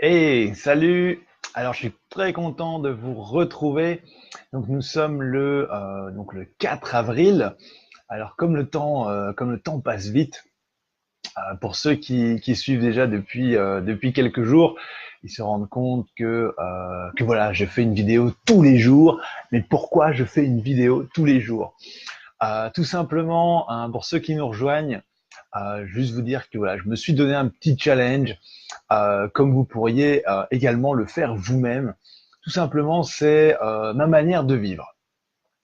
Hey, salut! Alors, je suis très content de vous retrouver. Donc, nous sommes le 4 avril. Alors, comme le temps passe vite, pour ceux qui suivent déjà depuis quelques jours, ils se rendent compte que voilà, je fais une vidéo tous les jours. Mais pourquoi je fais une vidéo tous les jours? Tout simplement, hein, pour ceux qui nous rejoignent, juste vous dire que voilà, je me suis donné un petit challenge, comme vous pourriez également le faire vous-même. Tout simplement, c'est ma manière de vivre.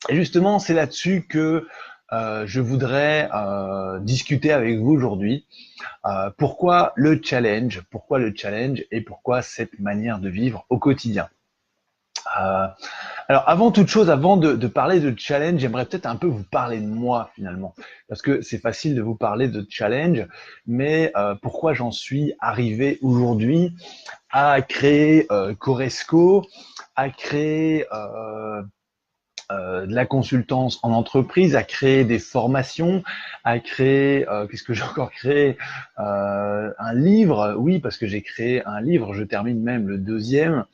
Et justement, c'est là-dessus que je voudrais discuter avec vous aujourd'hui. Pourquoi le challenge? Pourquoi le challenge et pourquoi cette manière de vivre au quotidien? Euh, alors, avant toute chose, avant de parler de challenge, j'aimerais peut-être un peu vous parler de moi finalement, parce que c'est facile de vous parler de challenge, mais pourquoi j'en suis arrivé aujourd'hui à créer Coresco, à créer de la consultance en entreprise, à créer des formations, à créer, qu'est-ce que j'ai encore créé, un livre, oui, parce que j'ai créé un livre, je termine même le deuxième.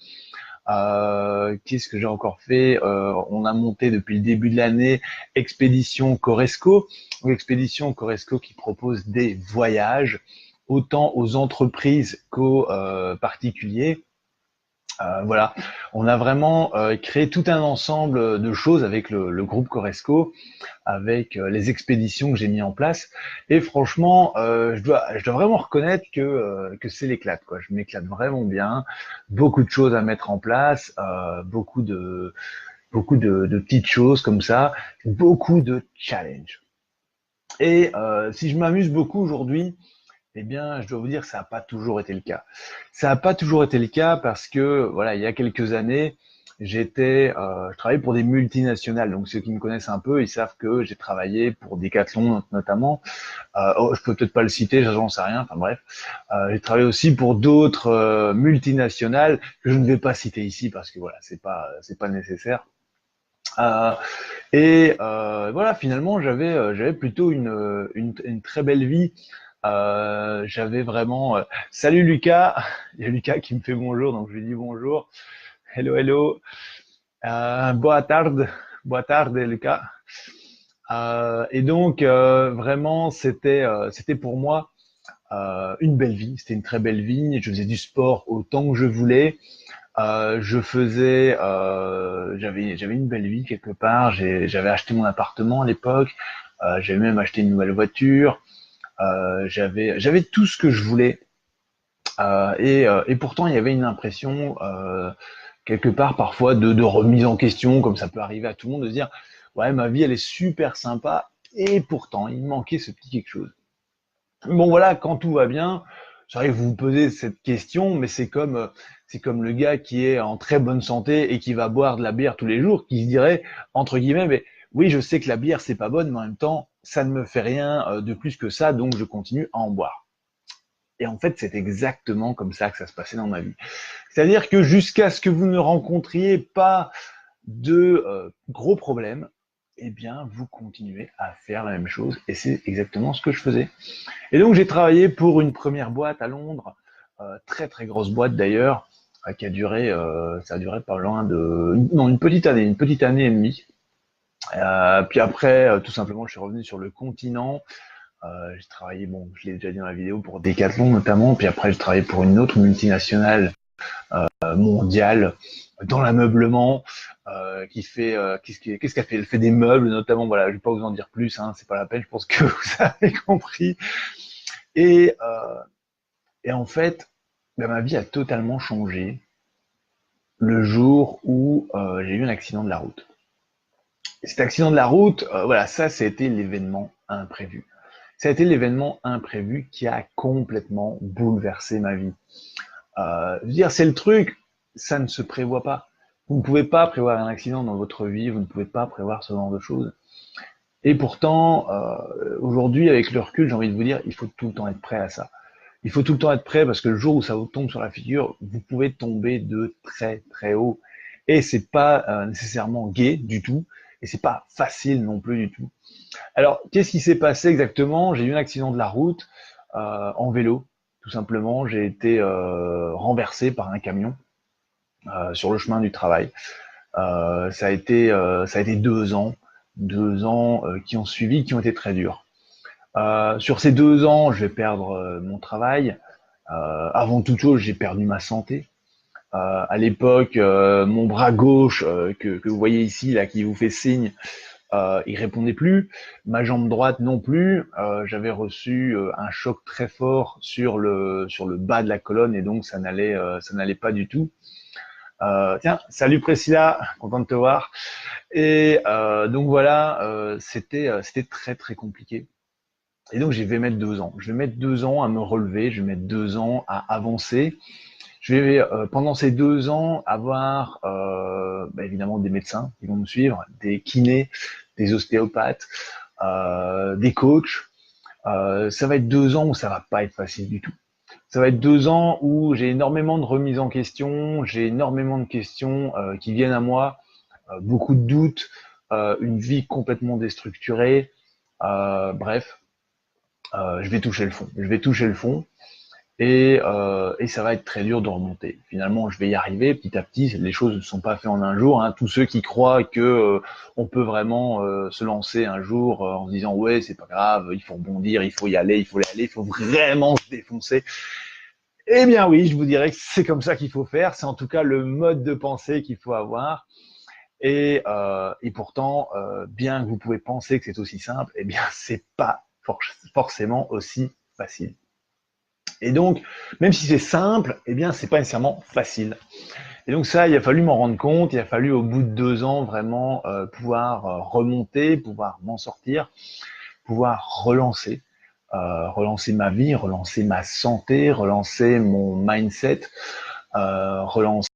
Qu'est-ce que j'ai encore fait? On a monté depuis le début de l'année Expédition Coresco, ou Expédition Coresco qui propose des voyages autant aux entreprises qu'aux particuliers. Voilà, on a vraiment créé tout un ensemble de choses avec le groupe Coresco, avec les expéditions que j'ai mis en place. Et franchement, je dois vraiment reconnaître que c'est l'éclate, quoi. Je m'éclate vraiment bien. Beaucoup de choses à mettre en place, beaucoup de petites choses comme ça, beaucoup de challenges. Et si je m'amuse beaucoup aujourd'hui, eh bien, je dois vous dire que ça n'a pas toujours été le cas. Ça n'a pas toujours été le cas parce que, voilà, il y a quelques années, je travaillais pour des multinationales. Donc, ceux qui me connaissent un peu, ils savent que j'ai travaillé pour Decathlon notamment. Je peux peut-être pas le citer, j'en sais rien. Enfin bref, j'ai travaillé aussi pour d'autres multinationales que je ne vais pas citer ici parce que voilà, c'est pas nécessaire. Euh, voilà, finalement, j'avais plutôt une très belle vie. J'avais vraiment. Salut Lucas, il y a Lucas qui me fait bonjour, donc je lui dis bonjour. Hello, hello. Boa tarde Lucas. Et donc vraiment, c'était pour moi une belle vie. C'était une très belle vie. Je faisais du sport autant que je voulais. J'avais une belle vie quelque part. J'avais acheté mon appartement à l'époque. J'avais même acheté une nouvelle voiture. J'avais tout ce que je voulais. Et pourtant, il y avait une impression quelque part parfois de remise en question, comme ça peut arriver à tout le monde, de se dire ouais, ma vie elle est super sympa. Et pourtant, il me manquait ce petit quelque chose. Bon voilà, quand tout va bien, j'arrive à vous poser cette question, mais c'est comme le gars qui est en très bonne santé et qui va boire de la bière tous les jours, qui se dirait entre guillemets, mais oui, je sais que la bière c'est pas bonne, mais en même temps, ça ne me fait rien de plus que ça, donc je continue à en boire. Et en fait, c'est exactement comme ça que ça se passait dans ma vie. C'est-à-dire que jusqu'à ce que vous ne rencontriez pas de gros problèmes, eh bien, vous continuez à faire la même chose. Et c'est exactement ce que je faisais. Et donc j'ai travaillé pour une première boîte à Londres, très très grosse boîte d'ailleurs, ça a duré pas loin de, non une petite année et demie. Puis après, tout simplement, je suis revenu sur le continent. J'ai travaillé, bon, je l'ai déjà dit dans la vidéo, pour Decathlon notamment. Puis après, j'ai travaillé pour une autre multinationale mondiale dans l'ameublement, qu'est-ce qu'elle fait? Elle fait des meubles notamment. Voilà, je vais pas vous en dire plus, hein, c'est pas la peine. Je pense que vous avez compris. Et et en fait, ben, ma vie a totalement changé le jour où j'ai eu un accident de la route. Et cet accident de la route, voilà, ça, c'était l'événement imprévu. Ça a été l'événement imprévu qui a complètement bouleversé ma vie. Je veux dire, c'est le truc, ça ne se prévoit pas. Vous ne pouvez pas prévoir un accident dans votre vie, vous ne pouvez pas prévoir ce genre de choses. Et pourtant, aujourd'hui, avec le recul, j'ai envie de vous dire, il faut tout le temps être prêt à ça. Il faut tout le temps être prêt parce que le jour où ça vous tombe sur la figure, vous pouvez tomber de très très haut. Et c'est pas nécessairement gai du tout, et c'est pas facile non plus du tout. Alors, qu'est-ce qui s'est passé exactement? J'ai eu un accident de la route en vélo, Tout simplement, j'ai été renversé par un camion sur le chemin du travail. Ça a été 2 ans qui ont suivi, qui ont été très durs. Sur ces 2 ans, je vais perdre mon travail. Avant toute chose, j'ai perdu ma santé. À l'époque, mon bras gauche que vous voyez ici, là, qui vous fait signe, il répondait plus. Ma jambe droite non plus. J'avais reçu un choc très fort sur le bas de la colonne et donc ça n'allait pas du tout. Tiens, salut Priscilla, content de te voir. Et donc voilà, c'était très très compliqué. Et donc je vais mettre 2 ans. Je vais mettre 2 ans à me relever. Je vais mettre 2 ans à avancer. Je vais pendant ces 2 ans avoir évidemment des médecins qui vont me suivre, des kinés, des ostéopathes, des coachs. Ça va être 2 ans où ça va pas être facile du tout. Ça va être 2 ans où j'ai énormément de remises en question, j'ai énormément de questions qui viennent à moi, beaucoup de doutes, une vie complètement déstructurée. Bref, je vais toucher le fond. Je vais toucher le fond. Et ça va être très dur de remonter. Finalement, je vais y arriver petit à petit. Les choses ne sont pas faites en un jour. Hein. Tous ceux qui croient que on peut vraiment se lancer un jour en se disant ouais, c'est pas grave, il faut rebondir, il faut y aller, il faut vraiment se défoncer. Eh bien oui, je vous dirais que c'est comme ça qu'il faut faire. C'est en tout cas le mode de pensée qu'il faut avoir. Et pourtant, bien que vous pouvez penser que c'est aussi simple, eh bien c'est pas forcément aussi facile. Et donc, même si c'est simple, eh bien, c'est pas nécessairement facile. Et donc ça, il a fallu m'en rendre compte. Il a fallu, au bout de 2 ans, vraiment pouvoir remonter, pouvoir m'en sortir, pouvoir relancer ma vie, relancer ma santé, relancer mon mindset, relancer